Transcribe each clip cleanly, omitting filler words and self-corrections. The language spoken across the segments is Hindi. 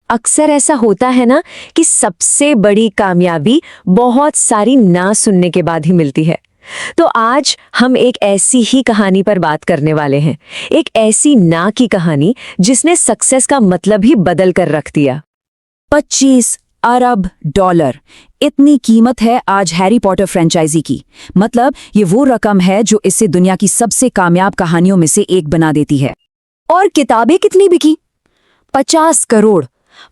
अक्सर ऐसा होता है ना कि सबसे बड़ी कामयाबी बहुत सारी ना सुनने के बाद ही मिलती है। तो आज हम एक ऐसी ही कहानी पर बात करने वाले हैं, एक ऐसी ना की कहानी जिसने सक्सेस का मतलब ही बदल कर रख दिया। 25 अरब डॉलर, इतनी कीमत है आज हैरी पॉटर फ्रेंचाइजी की। मतलब ये वो रकम है जो इसे दुनिया की सबसे कामयाब कहानियों में से एक बना देती है। और किताबें कितनी बिकी? 50 करोड़।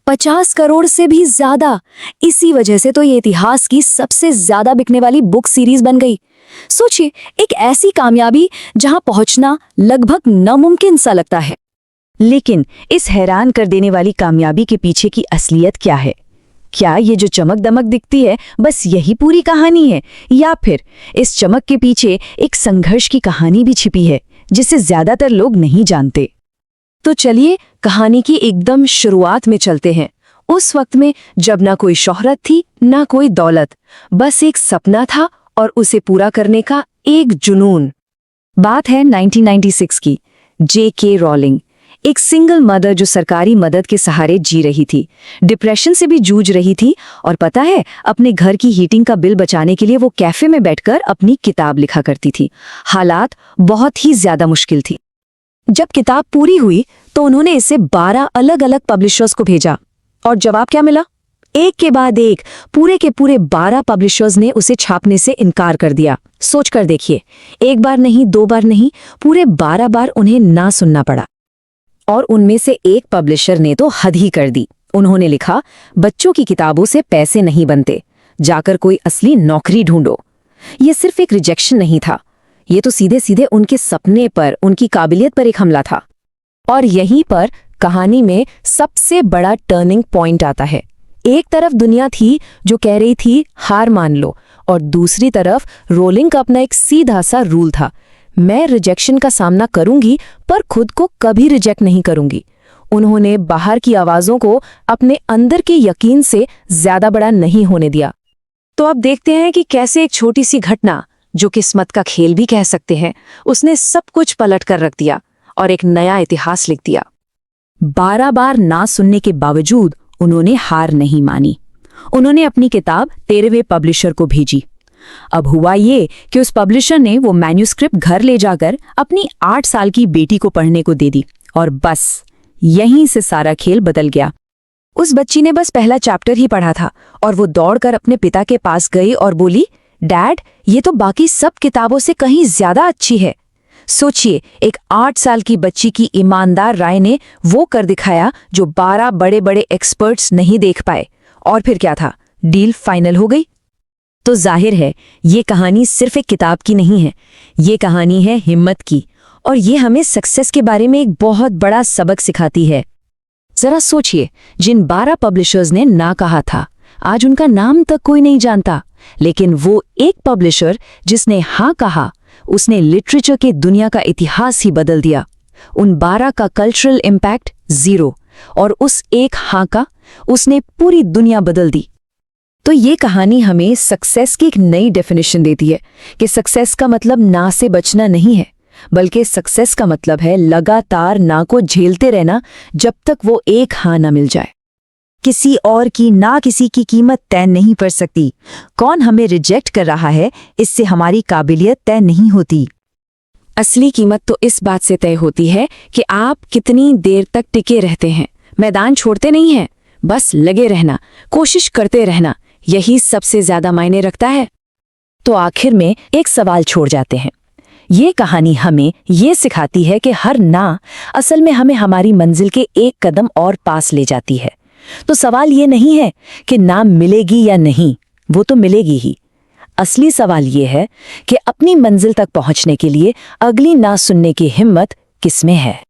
50 करोड़ से भी ज्यादा। इसी वजह से तो ये इतिहास की सबसे ज्यादा बिकने वाली बुक सीरीज बन गई। सोचिए, एक ऐसी कामयाबी जहां पहुंचना लगभग नामुमकिन सा लगता है। लेकिन इस हैरान कर देने वाली कामयाबी के पीछे की असलियत क्या है? क्या ये जो चमक दमक दिखती है बस यही पूरी कहानी है, या फिर इस चमक के पीछे एक संघर्ष की कहानी भी छिपी है जिसे ज्यादातर लोग नहीं जानते? तो चलिए कहानी की एकदम शुरुआत में चलते हैं, उस वक्त में जब ना कोई शोहरत थी ना कोई दौलत, बस एक सपना था और उसे पूरा करने का एक जुनून। बात है 1996 की। J.K. रॉलिंग, एक सिंगल मदर जो सरकारी मदद के सहारे जी रही थी, डिप्रेशन से भी जूझ रही थी, और पता है, अपने घर की हीटिंग का बिल बचाने के लिए वो कैफे में बैठकर अपनी किताब लिखा करती थी। हालात बहुत ही ज्यादा मुश्किल थी। जब किताब पूरी हुई तो उन्होंने इसे 12 अलग अलग पब्लिशर्स को भेजा, और जवाब क्या मिला? एक के बाद एक पूरे के पूरे 12 पब्लिशर्स ने उसे छापने से इनकार कर दिया। सोच कर देखिए, एक बार नहीं, दो बार नहीं, पूरे 12 बार उन्हें ना सुनना पड़ा। और उनमें से एक पब्लिशर ने तो हद ही कर दी। उन्होंने लिखा, बच्चों की किताबों से पैसे नहीं बनते, जाकर कोई असली नौकरी ढूंढो। ये सिर्फ एक रिजेक्शन नहीं था, ये तो सीधे सीधे उनके सपने पर, उनकी काबिलियत पर एक हमला था। और यहीं पर कहानी में सबसे बड़ा टर्निंग पॉइंट आता है। एक तरफ दुनिया थी जो कह रही थी हार मान लो, और दूसरी तरफ रोलिंग का अपना एक सीधा सा रूल था, मैं रिजेक्शन का सामना करूंगी पर खुद को कभी रिजेक्ट नहीं करूंगी। उन्होंने बाहर की आवाजों को अपने अंदर के यकीन से ज्यादा बड़ा नहीं होने दिया। तो अब देखते हैं कि कैसे एक छोटी सी घटना, जो किस्मत का खेल भी कह सकते हैं, उसने सब कुछ पलट कर रख दिया और एक नया इतिहास लिख दिया। 12 बार ना सुनने के बावजूद उन्होंने हार नहीं मानी। उन्होंने अपनी किताब 13वें पब्लिशर को भेजी। अब हुआ ये कि उस पब्लिशर ने वो मैन्यूस्क्रिप्ट घर ले जाकर अपनी 8 साल की बेटी को पढ़ने को दे दी, और बस यहीं से सारा खेल बदल गया। उस बच्ची ने बस पहला चैप्टर ही पढ़ा था, और वो दौड़कर अपने पिता के पास गई और बोली, डैड, ये तो बाकी सब किताबों से कहीं ज्यादा अच्छी है। सोचिए, एक 8 साल की बच्ची की ईमानदार राय ने वो कर दिखाया जो 12 बड़े बड़े एक्सपर्ट्स नहीं देख पाए। और फिर क्या था, डील फाइनल हो गई। तो जाहिर है ये कहानी सिर्फ एक किताब की नहीं है, ये कहानी है हिम्मत की, और ये हमें सक्सेस के बारे में एक बहुत बड़ा सबक सिखाती है। जरा सोचिए, जिन 12 पब्लिशर्स ने ना कहा था, आज उनका नाम तक कोई नहीं जानता, लेकिन वो एक पब्लिशर जिसने हाँ कहा, उसने लिटरेचर के दुनिया का इतिहास ही बदल दिया। उन 12 का कल्चरल इम्पैक्ट 0, और उस एक हाँ का उसने पूरी दुनिया बदल दी। तो ये कहानी हमें सक्सेस की एक नई डेफिनेशन देती है कि सक्सेस का मतलब ना से बचना नहीं है, बल्कि सक्सेस का मतलब है लगातार ना को झेलते रहना जब तक वो एक हाँ ना मिल जाए। किसी और की ना किसी की कीमत तय नहीं कर सकती। कौन हमें रिजेक्ट कर रहा है, इससे हमारी काबिलियत तय नहीं होती। असली कीमत तो इस बात से तय होती है कि आप कितनी देर तक टिके रहते हैं, मैदान छोड़ते नहीं हैं, बस लगे रहना, कोशिश करते रहना, यही सबसे ज्यादा मायने रखता है। तो आखिर में एक सवाल छोड़ जाते हैं। ये कहानी हमें ये सिखाती है कि हर ना असल में हमें हमारी मंजिल के एक कदम और पास ले जाती है। तो सवाल ये नहीं है कि ना मिलेगी या नहीं, वो तो मिलेगी ही। असली सवाल ये है कि अपनी मंजिल तक पहुंचने के लिए अगली ना सुनने की हिम्मत किसमें है।